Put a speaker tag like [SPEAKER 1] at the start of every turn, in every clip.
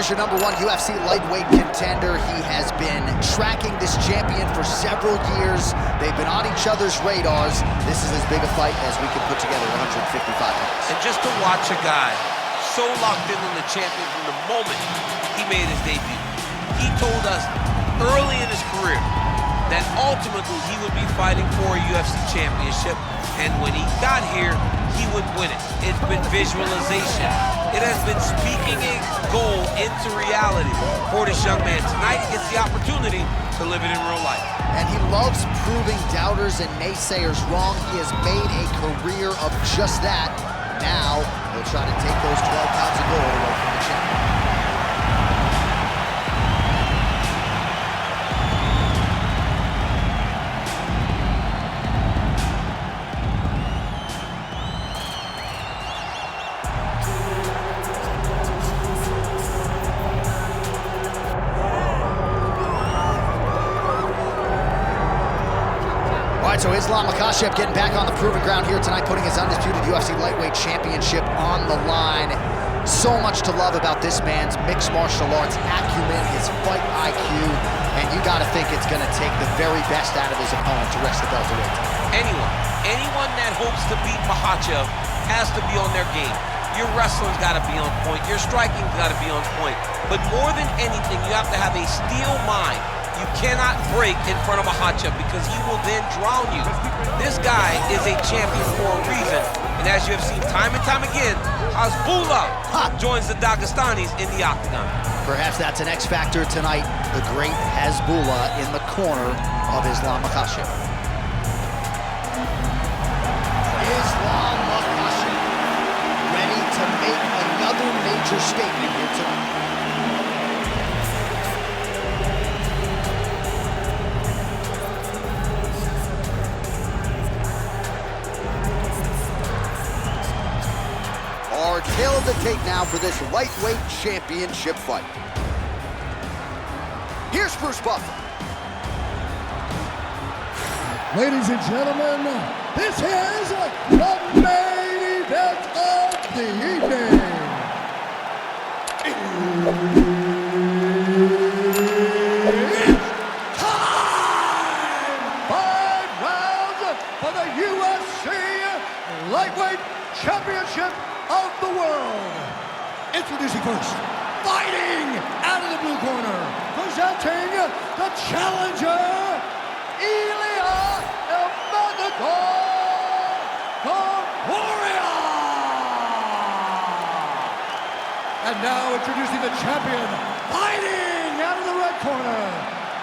[SPEAKER 1] your #1 UFC lightweight contender. He has been tracking this champion for several years. They've been on each other's radars. This is as big a fight as we can put together 155 minutes.
[SPEAKER 2] And just to watch a guy so locked in on the champion from the moment he made his debut. He told us early in his career that ultimately he would be fighting for a UFC championship, and when he got here, he would win it. It's been visualization. It has been speaking a goal into reality for this young man. Tonight he gets the opportunity to live it in real life.
[SPEAKER 1] And he loves proving doubters and naysayers wrong. He has made a career of just that. Now he'll try to take those 12 pounds of gold away from the champion. So Islam Makhachev getting back on the proving ground here tonight, putting his undisputed UFC lightweight championship on the line. So much to love about this man's mixed martial arts acumen, his fight IQ, and you gotta think it's gonna take the very best out of his opponent to wrest the belt away.
[SPEAKER 2] Anyone that hopes to beat Makhachev has to be on their game. Your wrestling's gotta be on point, your striking's gotta be on point. But more than anything, you have to have a steel mind. You cannot break in front of Makhachev because he will then drown you. This guy is a champion for a reason. And as you have seen time and time again, Hasbullah joins the Dagestanis in the Octagon.
[SPEAKER 1] Perhaps that's an X factor tonight. The great Hasbullah in the corner of Islam Makhachev. Islam Makhachev ready to make another major statement here tonight. Our tail of the tape now for this lightweight championship fight. Here's Bruce Buffer.
[SPEAKER 3] Ladies and gentlemen, this is the main event of the evening. It's time! 5 rounds for the UFC Lightweight Championship of the world. Introducing first, fighting out of the blue corner, presenting the challenger, Ilia Topuria. And now introducing the champion, fighting out of the red corner,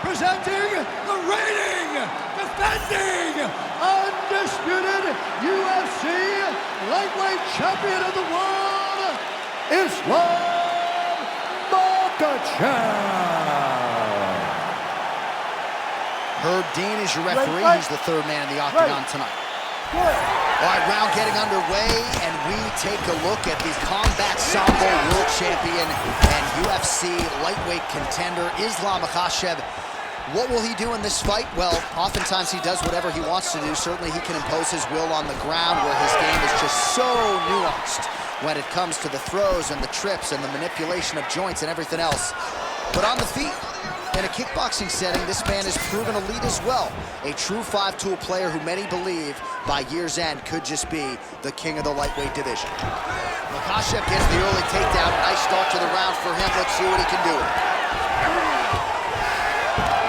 [SPEAKER 3] presenting the reigning, defending, undisputed UFC lightweight champion of the world, Islam Makhachev.
[SPEAKER 1] Herb Dean is your referee. He's the third man in the Octagon tonight. All right, round getting underway, and we take a look at the Combat Sambo world champion and UFC lightweight contender, Islam Makhachev. What will he do in this fight? Well, oftentimes he does whatever he wants to do. Certainly he can impose his will on the ground, where his game is just so nuanced when it comes to the throws and the trips and the manipulation of joints and everything else. But on the feet, in a kickboxing setting, this man has proven elite as well. A true 5-tool player who many believe by year's end could just be the king of the lightweight division. Makhachev gets the early takedown. Nice start to the round for him. Let's see what he can do.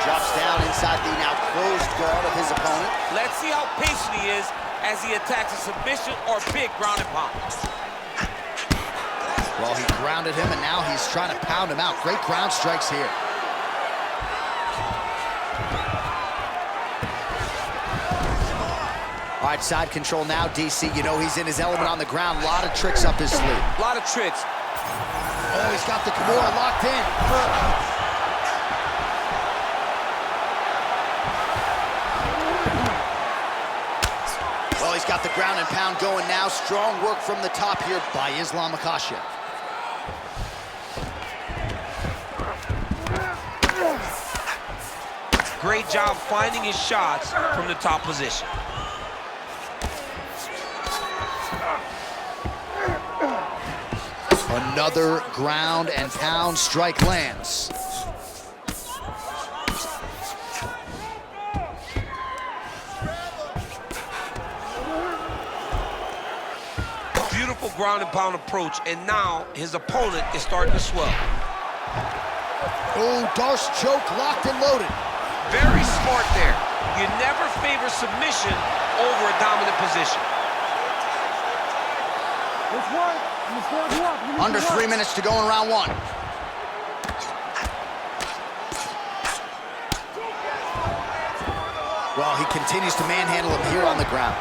[SPEAKER 1] Drops down inside the now closed guard of his opponent.
[SPEAKER 2] Let's see how patient he is as he attacks a submission or big ground and pound.
[SPEAKER 1] Well, he grounded him, and now he's trying to pound him out. Great ground strikes here. All right, side control now, DC. You know he's in his element on the ground. A lot of tricks up his sleeve.
[SPEAKER 2] A lot of tricks.
[SPEAKER 1] Oh, he's got the Kimura locked in. Well, he's got the ground and pound going now. Strong work from the top here by Islam Makhachev.
[SPEAKER 2] Great job finding his shots from the top position.
[SPEAKER 1] Another ground and pound strike lands.
[SPEAKER 2] Beautiful ground and pound approach, and now his opponent is starting to swell.
[SPEAKER 1] Oh, Darce choke locked and loaded.
[SPEAKER 2] Very smart there. You never favor submission over a dominant position.
[SPEAKER 1] Under 3 minutes to go in round one. Well, he continues to manhandle him here on the ground.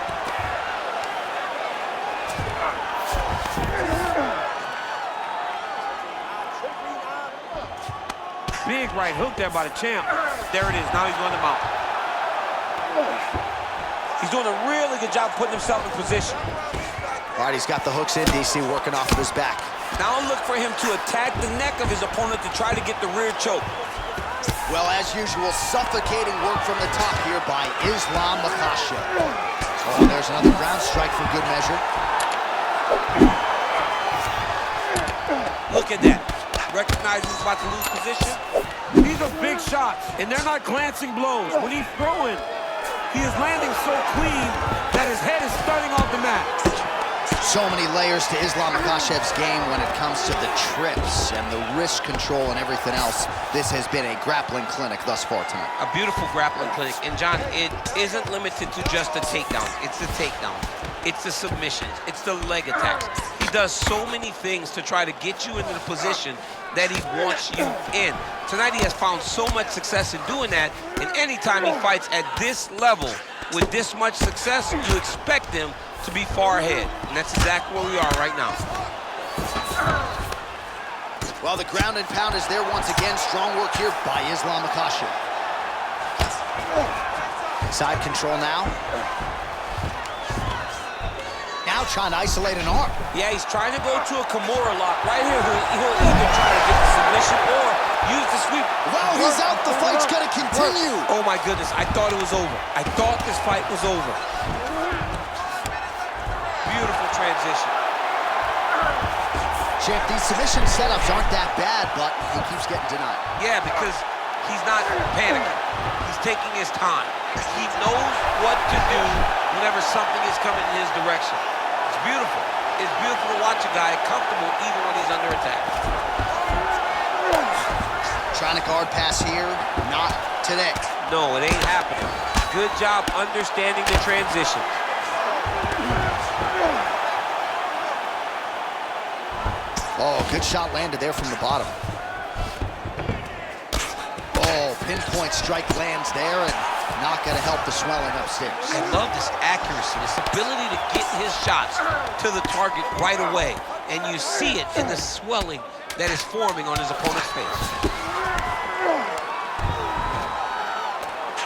[SPEAKER 2] Big right hook there by the champ. There it is. Now he's going to mount. He's doing a really good job putting himself in position.
[SPEAKER 1] All right, he's got the hooks in, DC, working off of his back.
[SPEAKER 2] Now look for him to attack the neck of his opponent to try to get the rear choke.
[SPEAKER 1] Well, as usual, suffocating work from the top here by Islam Makhachev. Oh, there's another ground strike for good measure.
[SPEAKER 2] Look at that. Recognizes he's about to lose position. These are big shots, and they're not glancing blows. When he's throwing, he is landing so clean that his head is starting off the mat.
[SPEAKER 1] So many layers to Islam Makhachev's game when it comes to the trips and the wrist control and everything else. This has been a grappling clinic thus far tonight.
[SPEAKER 2] A beautiful grappling clinic. And John, it isn't limited to just the takedown. It's the takedown. It's the submissions. It's the leg attacks. He does so many things to try to get you into the position that he wants you in. Tonight he has found so much success in doing that, and anytime he fights at this level with this much success, you expect him to be far ahead, and that's exactly where we are right now.
[SPEAKER 1] Well, the ground and pound is there once again. Strong work here by Islam Makhachev. Side control now. Now trying to isolate an arm.
[SPEAKER 2] Yeah, he's trying to go to a Kimura lock. Right here, he'll either try to get the submission or use the sweep.
[SPEAKER 1] Wow, he's out. The fight's gonna continue.
[SPEAKER 2] Oh my goodness, I thought it was over. I thought this fight was over. Beautiful transition.
[SPEAKER 1] Champ, these submission setups aren't that bad, but he keeps getting denied.
[SPEAKER 2] Yeah, because he's not panicking. He's taking his time. He knows what to do whenever something is coming in his direction. It's beautiful. It's beautiful to watch a guy comfortable even when he's under attack.
[SPEAKER 1] Trying to guard pass here, not today.
[SPEAKER 2] No, it ain't happening. Good job understanding the transition.
[SPEAKER 1] Oh, good shot landed there from the bottom. Oh, pinpoint strike lands there and not going to help the swelling upstairs.
[SPEAKER 2] I love this accuracy, this ability to get his shots to the target right away. And you see it in the swelling that is forming on his opponent's face.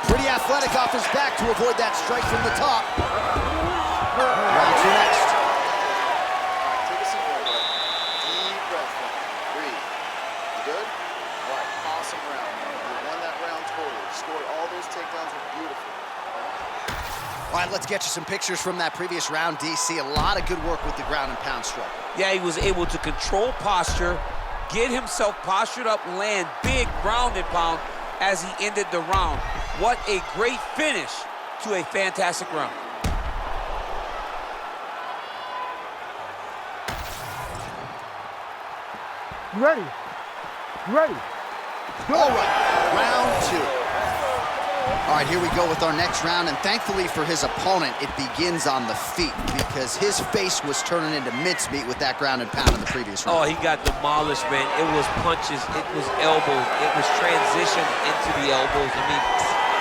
[SPEAKER 1] Pretty athletic off his back to avoid that strike from the top. Round two next.
[SPEAKER 4] Take a seat, everybody. Deep breath. Breathe. You good? All right, awesome round. You won that round totally. Scored all those takedowns were beautiful.
[SPEAKER 1] All right, let's get you some pictures from that previous round, DC. A lot of good work with the ground and pound strike.
[SPEAKER 2] Yeah, he was able to control posture, get himself postured up, land big ground and pound as he ended the round. What a great finish to a fantastic round.
[SPEAKER 3] You ready? You ready?
[SPEAKER 1] All right, round two. All right, here we go with our next round, and thankfully for his opponent, it begins on the feet because his face was turning into mincemeat with that ground and pound in the previous round.
[SPEAKER 2] Oh, he got demolished, man. It was punches, it was elbows, it was transition into the elbows. I mean,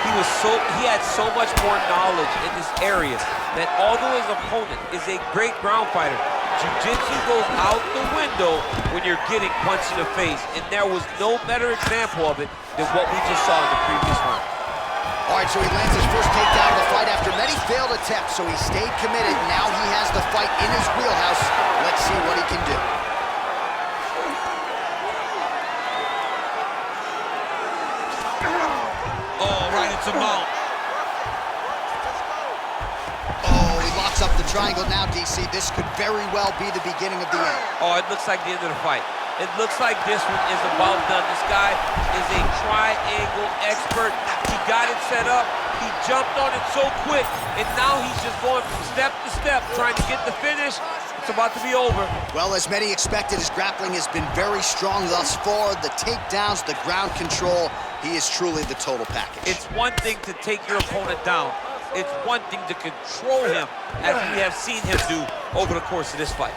[SPEAKER 2] he had so much more knowledge in this area that although his opponent is a great ground fighter, jiu-jitsu goes out the window when you're getting punched in the face, and there was no better example of it than what we just saw in the previous round.
[SPEAKER 1] All right, so he lands his first takedown of the fight after many failed attempts, so he stayed committed. Now he has the fight in his wheelhouse. Let's see what he can do.
[SPEAKER 2] Oh, right into mount.
[SPEAKER 1] Oh, he locked locks up the triangle now, DC. This could very well be the beginning of the end.
[SPEAKER 2] Oh, it looks like the end of the fight. It looks like this one is about done. This guy is a triangle expert. He got it set up. He jumped on it so quick, and now he's just going from step to step, trying to get the finish. It's about to be over.
[SPEAKER 1] Well, as many expected, his grappling has been very strong thus far. The takedowns, the ground control, he is truly the total package.
[SPEAKER 2] It's one thing to take your opponent down. It's one thing to control him, as we have seen him do over the course of this fight.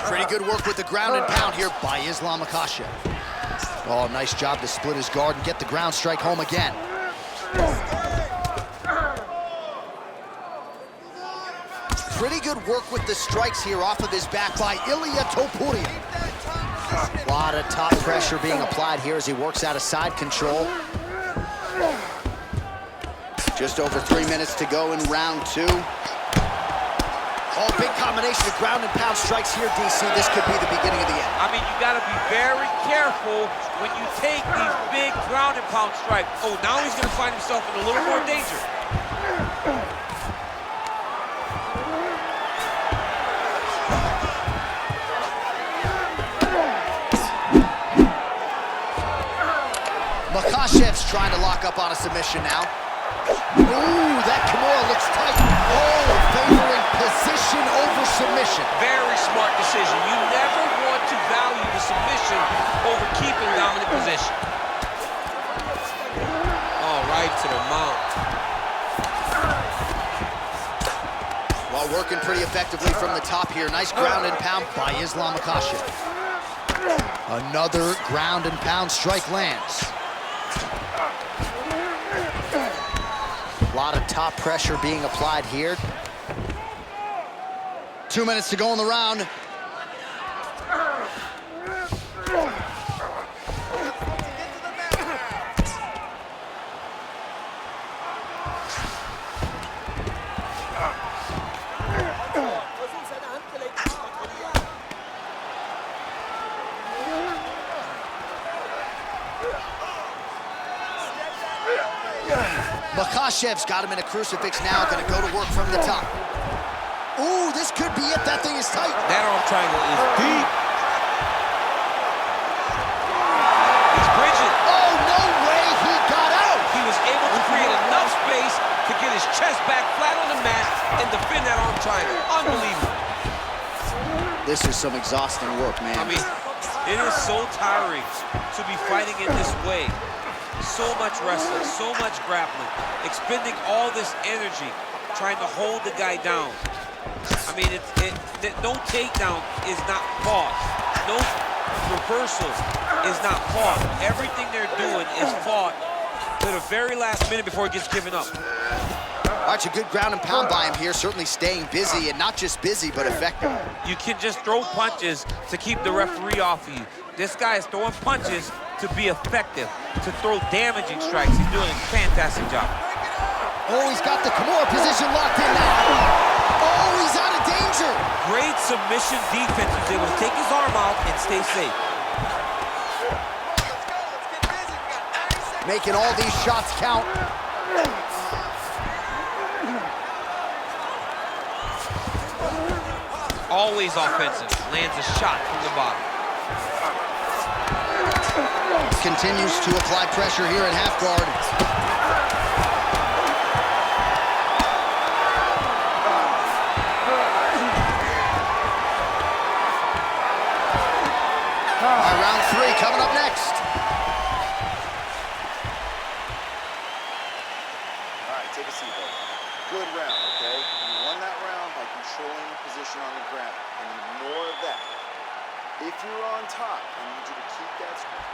[SPEAKER 1] Pretty good work with the ground and pound here by Islam Makhachev. Oh, nice job to split his guard and get the ground strike home again. Pretty good work with the strikes here off of his back by Ilia Topuria. A lot of top pressure being applied here as he works out of side control. Just over 3 minutes to go in round 2. Oh, big combination of ground and pound strikes here, DC. This could be the beginning of the end.
[SPEAKER 2] I mean, you gotta be very careful when you take these big ground and pound strikes. Oh, now he's gonna find himself in a little more danger.
[SPEAKER 1] Makhachev's trying to lock up on a submission now. Ooh, that Kimura looks tight. Oh, favoring position over submission.
[SPEAKER 2] Very smart decision. You never want to value the submission over keeping dominant position. Oh, right to the mount.
[SPEAKER 1] While working pretty effectively from the top here. Nice ground and pound by Islam Makhachev. Another ground and pound strike lands. A lot of top pressure being applied here. 2 minutes to go in the round. Makhachev's got him in a crucifix now, gonna go to work from the top. Ooh, this could be it. That thing is tight.
[SPEAKER 2] That arm triangle is deep. He's bridging.
[SPEAKER 1] Oh, no way he got out.
[SPEAKER 2] He was able to create enough space to get his chest back flat on the mat and defend that arm triangle. Unbelievable.
[SPEAKER 1] This is some exhausting work, man.
[SPEAKER 2] I mean, it is so tiring to be fighting in this way. So much wrestling, so much grappling, expending all this energy, trying to hold the guy down. I mean, no takedown is not fought. No reversal is not fought. Everything they're doing is fought to the very last minute before it gets given up.
[SPEAKER 1] All right, a good ground and pound by him here, certainly staying busy, and not just busy, but effective.
[SPEAKER 2] You can just throw punches to keep the referee off of you. This guy is throwing punches to be effective, to throw damaging strikes. He's doing a fantastic job.
[SPEAKER 1] Oh, he's got the Kimura position locked in now. Oh, he's out of danger.
[SPEAKER 2] Great submission defense. He's able to take his arm out and stay safe.
[SPEAKER 1] Making all these shots count.
[SPEAKER 2] Always offensive. Lands a shot from the bottom.
[SPEAKER 1] Continues to apply pressure here at half guard. All right, round 3 coming up next.
[SPEAKER 4] All right, take a seat, though. Good round, okay? You won that round by controlling the position on the ground. I need more of that. If you're on top, I need you to keep that score.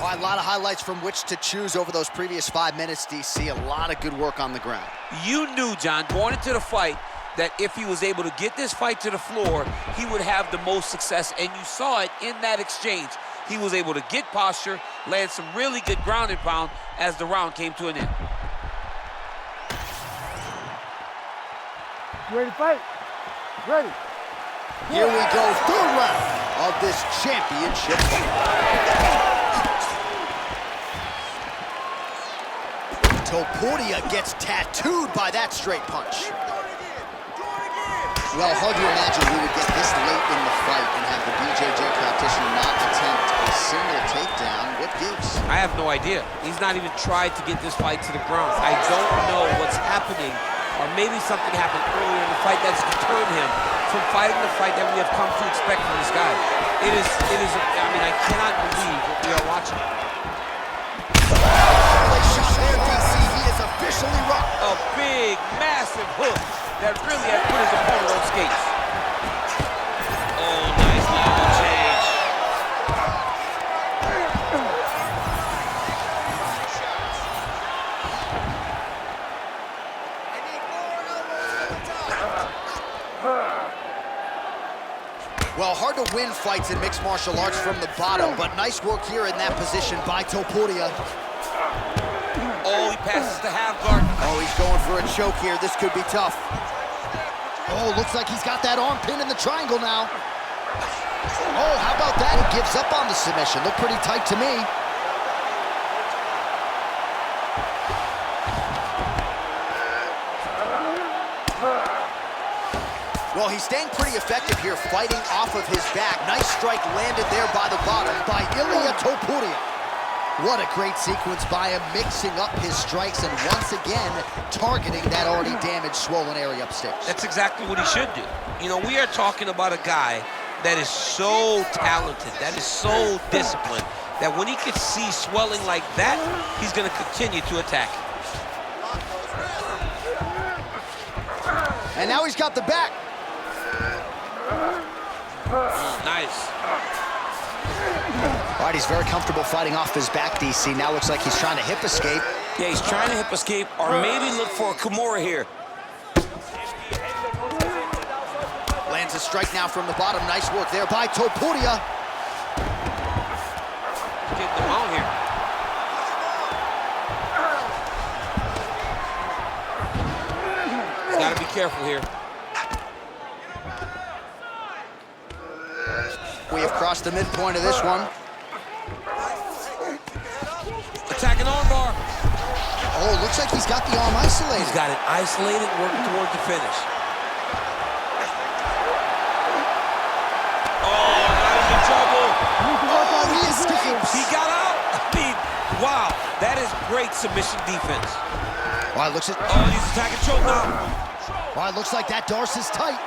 [SPEAKER 1] All right, a lot of highlights from which to choose over those previous 5 minutes, DC. A lot of good work on the ground.
[SPEAKER 2] You knew, John, going into the fight, that if he was able to get this fight to the floor, he would have the most success, and you saw it in that exchange. He was able to get posture, land some really good ground and pound as the round came to an end.
[SPEAKER 5] You ready to fight? Ready.
[SPEAKER 1] Here we go, third round of this championship fight. Topuria gets tattooed by that straight punch. Well, hard to imagine we would get this late in the fight and have the BJJ practitioner not attempt a single takedown. What gives?
[SPEAKER 2] I have no idea. He's not even tried to get this fight to the ground. I don't know what's happening, or maybe something happened earlier in the fight that's deterred him from fighting the fight that we have come to expect from this guy. It is, I mean, I cannot believe what we are watching.
[SPEAKER 1] Shot there, DC. He is officially rocked.
[SPEAKER 2] A big, massive hook that really has put his opponent on skates. Oh, nice level change.
[SPEAKER 1] Well, hard to win fights in mixed martial arts from the bottom, but nice work here in that position by Topuria.
[SPEAKER 2] Oh, he passes the half guard.
[SPEAKER 1] Oh, he's going for a choke here. This could be tough. Oh, looks like he's got that arm pin in the triangle now. Oh, how about that? He gives up on the submission. Looked pretty tight to me. Well, he's staying pretty effective here, fighting off of his back. Nice strike landed there by the bottom by Ilia Topuria. What a great sequence by him, mixing up his strikes and once again targeting that already damaged, swollen area upstairs.
[SPEAKER 2] That's exactly what he should do. You know, we are talking about a guy that is so talented, that is so disciplined, that when he can see swelling like that, he's going to continue to attack.
[SPEAKER 1] And now he's got the back.
[SPEAKER 2] Nice.
[SPEAKER 1] All right, he's very comfortable fighting off his back, DC. Now looks like he's trying to hip escape.
[SPEAKER 2] Yeah, he's trying to hip escape or maybe look for a Kimura here.
[SPEAKER 1] Lands a strike now from the bottom. Nice work there by Topuria.
[SPEAKER 2] Getting them out here. He's got to be careful here.
[SPEAKER 1] We have crossed the midpoint of this one.
[SPEAKER 2] Attacking armbar.
[SPEAKER 1] Oh, looks like he's got the arm isolated.
[SPEAKER 2] He's got it isolated, working toward the finish. Oh, now he's in trouble.
[SPEAKER 1] Oh, he escapes.
[SPEAKER 2] He got out. I mean, wow, that is great submission defense.
[SPEAKER 1] Well, it looks at.
[SPEAKER 2] Oh, he's attacking choke now.
[SPEAKER 1] Well, it looks like that Darce is tight.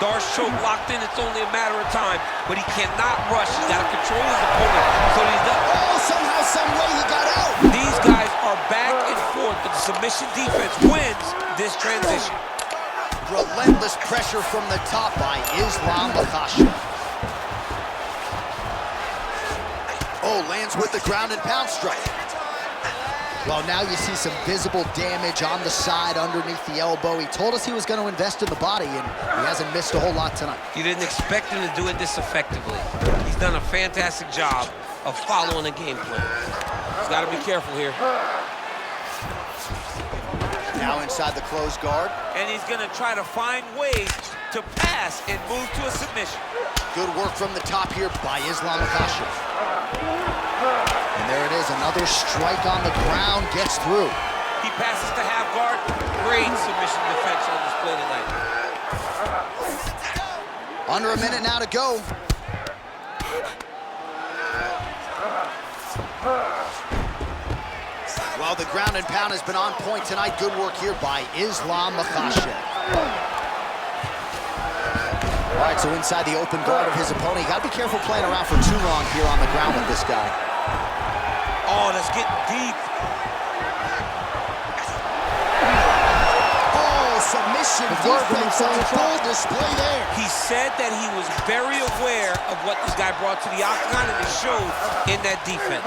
[SPEAKER 2] Darce choke locked in. It's only a matter of time, but he cannot rush. He's got to control his opponent. So he's done.
[SPEAKER 1] Oh, somehow, some way he got out.
[SPEAKER 2] These guys are back and forth, but the submission defense wins this transition.
[SPEAKER 1] Relentless pressure from the top by Islam Makhachev. Oh, lands with the ground and pound strike. Well, now you see some visible damage on the side underneath the elbow. He told us he was going to invest in the body, and he hasn't missed a whole lot tonight.
[SPEAKER 2] You didn't expect him to do it this effectively. He's done a fantastic job of following the game plan. He's got to be careful here.
[SPEAKER 1] Now inside the closed guard.
[SPEAKER 2] And he's going to try to find ways to pass and move to a submission.
[SPEAKER 1] Good work from the top here by Islam Makhachev. And there it is, another strike on the ground, gets through.
[SPEAKER 2] He passes to half guard. Great submission defense on display tonight.
[SPEAKER 1] Under a minute now to go. Well, the ground and pound has been on point tonight. Good work here by Islam Makhachev. All right, so inside the open guard of his opponent. You got to be careful playing around for too long here on the ground with this guy.
[SPEAKER 2] Oh, that's getting deep.
[SPEAKER 1] Oh, submission defense on full display there.
[SPEAKER 2] He said that he was very aware of what this guy brought to the Octagon, and it showed in that defense.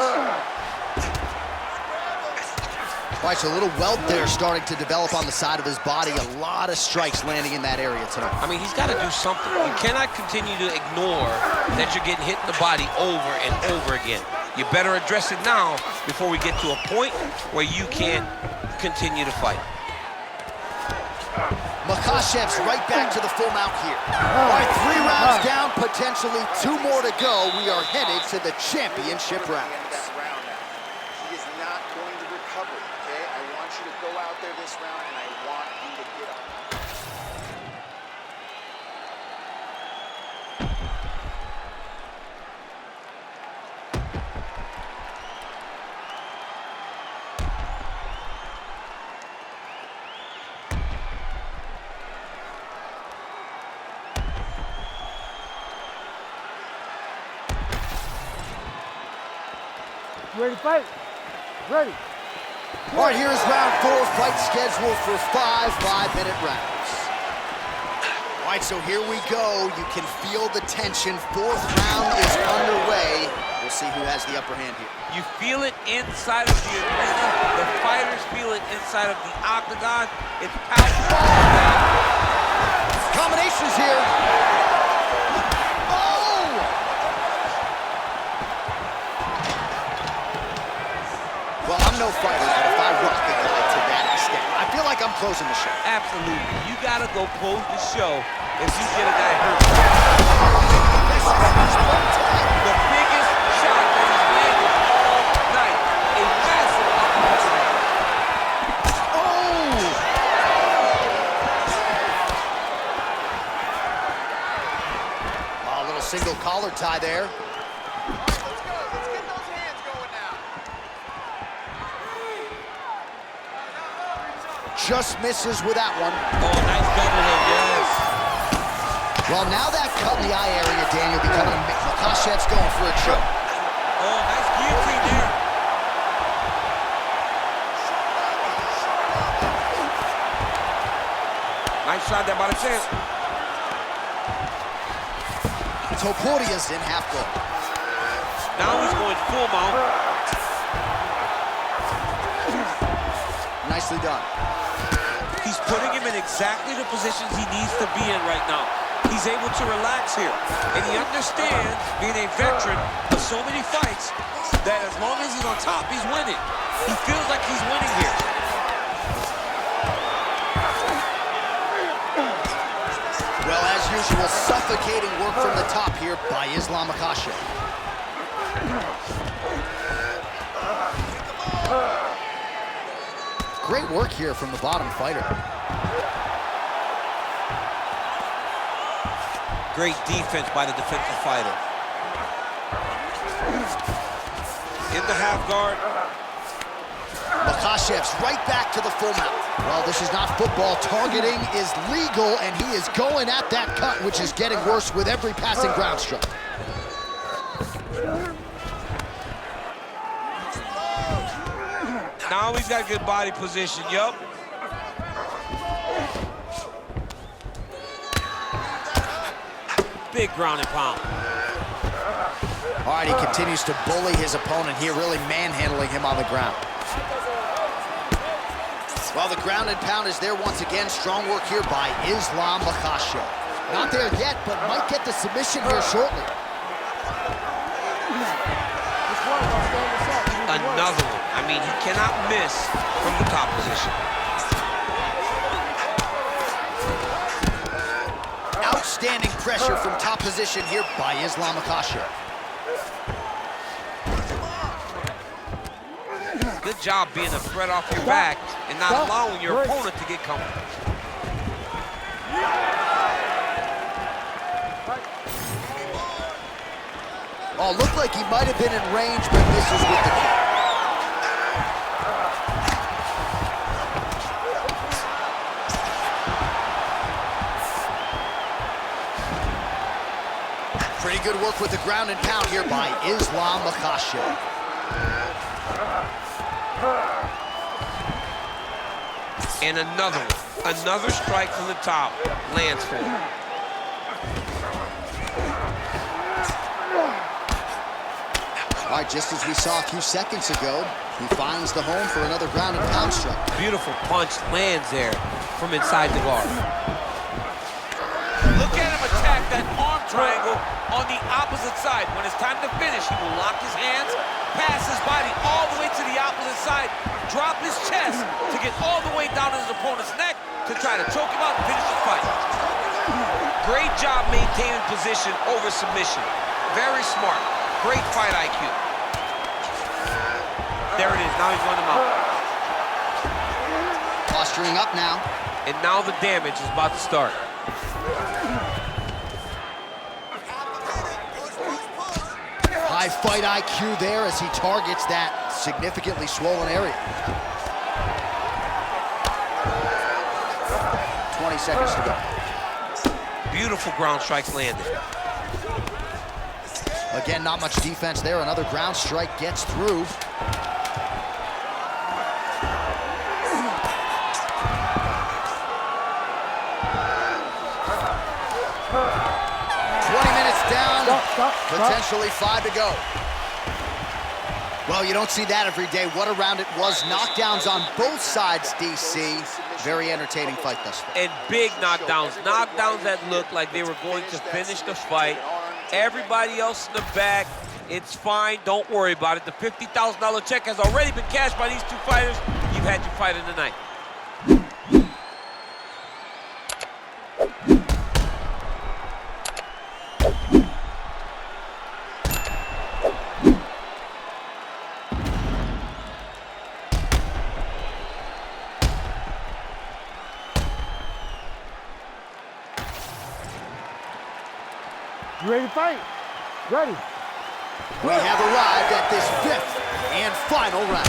[SPEAKER 1] All right, so a little welt there starting to develop on the side of his body. A lot of strikes landing in that area tonight.
[SPEAKER 2] I mean, he's got to do something. You cannot continue to ignore that you're getting hit in the body over and over again. You better address it now before we get to a point where you can't continue to fight.
[SPEAKER 1] Makhachev's right back to the full mount here. All right, 3 rounds down, potentially 2 more to go. We are headed to the championship rounds.
[SPEAKER 4] He is not going to out there this round, and I want you to get on that.
[SPEAKER 5] Ready to fight? Ready.
[SPEAKER 1] All right, here is round 4, fight scheduled for 5 5-minute rounds. All right, so here we go. You can feel the tension. 4th round is underway. We'll see who has the upper hand here.
[SPEAKER 2] You feel it inside of the arena. The fighters feel it inside of the octagon. It's palpable.
[SPEAKER 1] Combinations here. Oh! Well, I'm no fighter, but if I rock a guy to that extent, I feel like I'm closing the show.
[SPEAKER 2] Absolutely. You got to go close the show if you get a guy hurt. The biggest shot that he's landed all night. A massive opportunity.
[SPEAKER 1] Oh! A little single collar tie there. Just misses with that one.
[SPEAKER 2] Oh, nice double hook, yes.
[SPEAKER 1] Well, now that cut in the eye area, Daniel, becoming a Makhachev's going for a choke.
[SPEAKER 2] Oh, nice guillotine there. Nice shot there by the champ.
[SPEAKER 1] Topuria's in half guard.
[SPEAKER 2] Now he's going full mount.
[SPEAKER 1] Nicely done.
[SPEAKER 2] He's putting him in exactly the positions he needs to be in right now. He's able to relax here. And he understands, being a veteran of so many fights, that as long as he's on top, he's winning. He feels like he's winning here.
[SPEAKER 1] Well, as usual, suffocating work from the top here by Islam Makhachev. Great work here from the bottom fighter.
[SPEAKER 2] Great defense by the defensive fighter. In the half guard.
[SPEAKER 1] Makhachev's right back to the full mount. Well, this is not football. Targeting is legal, and he is going at that cut, which is getting worse with every passing ground stroke.
[SPEAKER 2] Now he's got good body position, yup. Big ground and pound.
[SPEAKER 1] All right, he continues to bully his opponent here, really manhandling him on the ground. Well, the ground and pound is there once again. Strong work here by Islam Makhachev. Not there yet, but might get the submission here shortly.
[SPEAKER 2] Another one. I mean, he cannot miss from the top position.
[SPEAKER 1] Outstanding pressure from top position here by Islam Makhachev.
[SPEAKER 2] Good job being a threat off your back and not allowing your opponent to get comfortable.
[SPEAKER 1] Oh, looked like he might have been in range, but misses with the kick. Pretty good work with the ground and pound here by Islam Makhachev.
[SPEAKER 2] And another one. Another strike from the top lands for him.
[SPEAKER 1] All right, just as we saw a few seconds ago, he finds the home for another ground and pound strike.
[SPEAKER 2] Beautiful punch lands there from inside the guard. Look at him attack that arm triangle on the opposite side. When it's time to finish, he will lock his hands, pass his body all the way to the opposite side, drop his chest to get all the way down to his opponent's neck to try to choke him out and finish the fight. Great job maintaining position over submission. Very smart. Great fight IQ. There it is. Now he's running him out.
[SPEAKER 1] pressuring up now.
[SPEAKER 2] And now the damage is about to start.
[SPEAKER 1] High fight IQ there as he targets that significantly swollen area. 20 seconds to go.
[SPEAKER 2] Beautiful ground strikes landed.
[SPEAKER 1] Again, not much defense there. Another ground strike gets through. Potentially 5 to go. Well, you don't see that every day. What a round it was. Knockdowns on both sides, DC. Very entertaining fight thus far.
[SPEAKER 2] And big knockdowns. Knockdowns that looked like they were going to finish the fight. Everybody else in the back, it's fine. Don't worry about it. The $50,000 check has already been cashed by these two fighters. You've had your fight of the night.
[SPEAKER 5] You ready to fight? Ready.
[SPEAKER 1] We have arrived at this 5th and final round.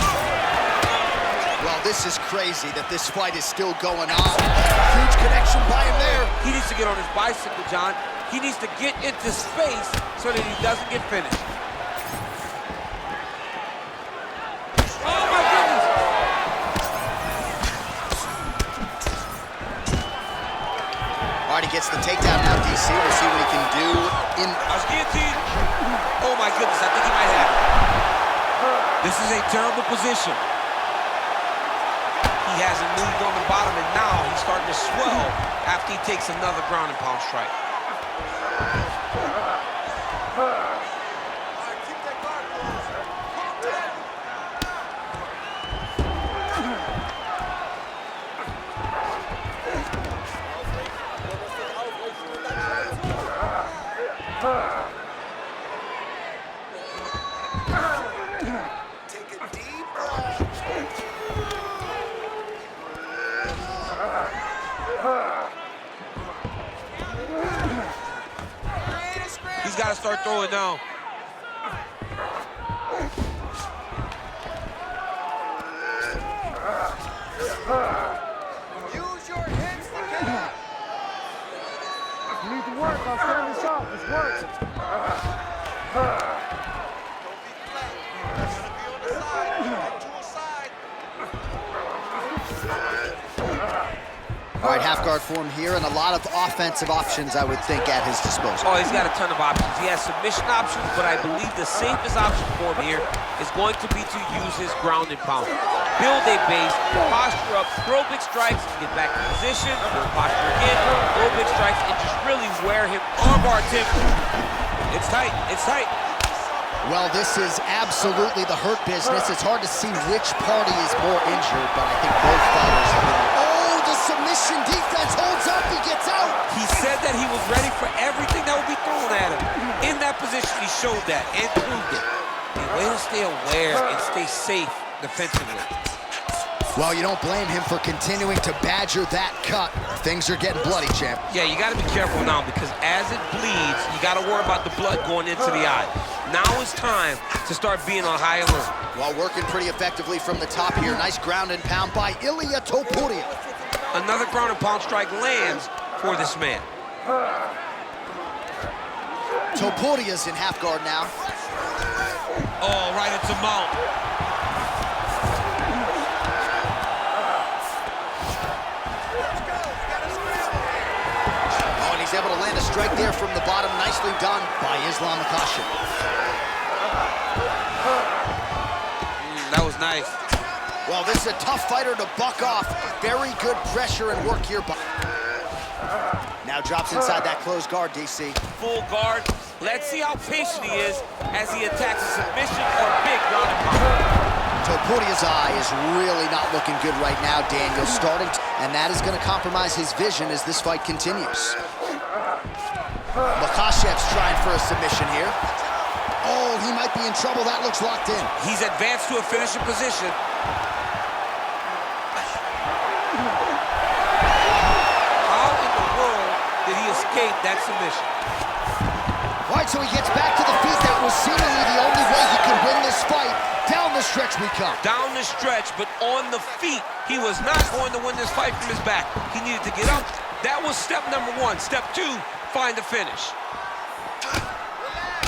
[SPEAKER 1] Well, this is crazy that this fight is still going on. Huge connection by him there.
[SPEAKER 2] He needs to get on his bicycle, John. He needs to get into space so that he doesn't get finished. Oh, my goodness!
[SPEAKER 1] All right, he gets the takedown now, DC. We'll see what he can do in...
[SPEAKER 2] Guillotine. Oh, my goodness, I think he might have it. This is a terrible position. He hasn't moved on the bottom, and now he's starting to swell after he takes another ground and pound strike. He's got to start throwing now.
[SPEAKER 4] Use your hips to get up.
[SPEAKER 5] You need to work. I'll stand this up. It's work.
[SPEAKER 4] Don't be flat. You're gonna be on the side. Get to a side.
[SPEAKER 1] All right, half guard form here, and a lot of offensive options, I would think, at his disposal.
[SPEAKER 2] Oh, he's got a ton of options. He has submission options, but I believe the safest option for him here is going to be to use his ground and pound. Build a base, posture up, throw big strikes, get back in position, build posture again, throw big strikes, and just really wear him armbar tempo. It's tight, it's tight.
[SPEAKER 1] Well, this is absolutely the hurt business. It's hard to see which party is more injured, but I think both fighters have been... Oh, the submission defense holds up, he gets out!
[SPEAKER 2] He said that he was ready for everything that would be thrown at him. In that position, he showed that and proved it. A way to stay aware and stay safe defensively.
[SPEAKER 1] Well, you don't blame him for continuing to badger that cut. Things are getting bloody, champ.
[SPEAKER 2] Yeah, you got to be careful now because as it bleeds, you got to worry about the blood going into the eye. Now it's time to start being on high alert.
[SPEAKER 1] While working pretty effectively from the top here. Nice ground and pound by Ilia Topuria.
[SPEAKER 2] Another ground and pound strike lands for this man.
[SPEAKER 1] Topuria's in half guard now.
[SPEAKER 2] Oh, right into mount.
[SPEAKER 1] Oh, and he's able to land a strike there from the bottom. Nicely done by Islam Makhachev.
[SPEAKER 2] That was nice.
[SPEAKER 1] Well, this is a tough fighter to buck off. Very good pressure and work here. Now drops inside that closed guard, DC.
[SPEAKER 2] Full guard. Let's see how patient he is as he attacks a submission or big ground and pound.
[SPEAKER 1] Topuria's eye is really not looking good right now, Daniel. And that is going to compromise his vision as this fight continues. Makhachev's trying for a submission here. Oh, he might be in trouble. That looks locked in.
[SPEAKER 2] He's advanced to a finishing position. that submission.
[SPEAKER 1] All right, so he gets back to the feet. That was seemingly the only way he could win this fight. Down the stretch we come.
[SPEAKER 2] Down the stretch, but on the feet. He was not going to win this fight from his back. He needed to get up. That was step number one. Step two, find the finish.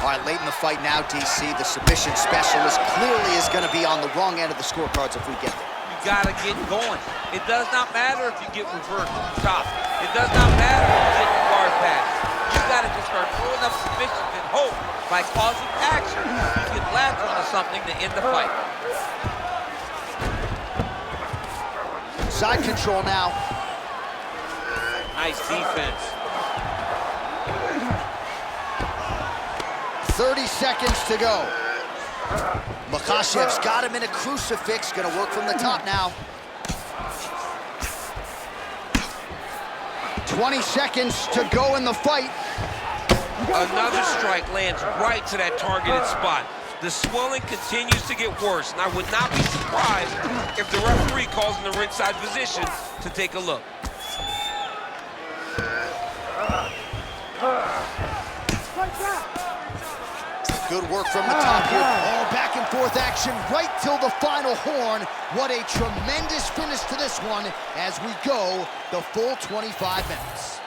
[SPEAKER 1] All right, late in the fight now, DC, the submission specialist clearly is going to be on the wrong end of the scorecards if we get there.
[SPEAKER 2] You got to get going. It does not matter if you get reversed chopped. It does not matter if you get the guard pass. You got to just start throwing up submissions and hope by causing action you can latch onto something to end the fight.
[SPEAKER 1] Side control now.
[SPEAKER 2] Nice defense.
[SPEAKER 1] 30 seconds to go. Makhachev's got him in a crucifix. Gonna work from the top now. 20 seconds to go in the fight.
[SPEAKER 2] Another strike lands right to that targeted spot. The swelling continues to get worse, and I would not be surprised if the referee calls in the ringside position to take a look.
[SPEAKER 1] Good work from the top here. Oh, back and forth action right till the final horn. What a tremendous finish to this one as we go the full 25 minutes.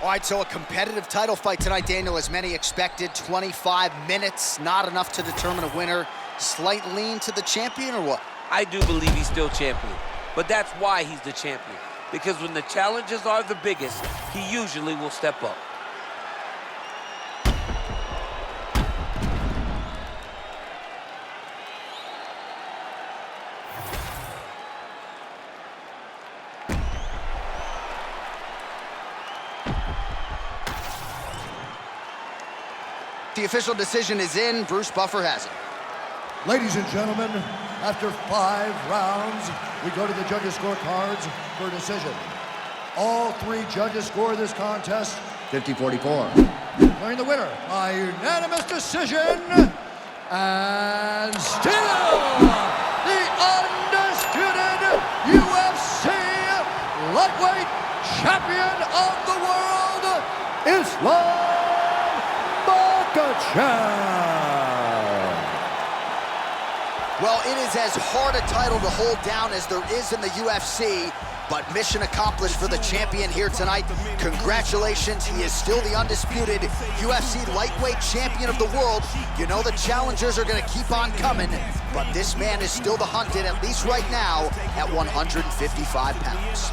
[SPEAKER 1] All right, so a competitive title fight tonight, Daniel, as many expected. 25 minutes, not enough to determine a winner. Slight lean to the champion or what?
[SPEAKER 2] I do believe he's still champion, but that's why he's the champion. Because when the challenges are the biggest, he usually will step up.
[SPEAKER 1] The official decision is in. Bruce Buffer has it.
[SPEAKER 3] Ladies and gentlemen, after 5 rounds, we go to the judges' scorecards for a decision. All 3 judges score this contest 50-44. Declaring the winner by unanimous decision, and still the undisputed UFC lightweight champion of the world, Islam Makhachev.
[SPEAKER 1] Well, it is as hard a title to hold down as there is in the UFC, but mission accomplished for the champion here tonight. Congratulations, he is still the undisputed UFC lightweight champion of the world. You know the challengers are going to keep on coming, but this man is still the hunted, at least right now, at 155 pounds.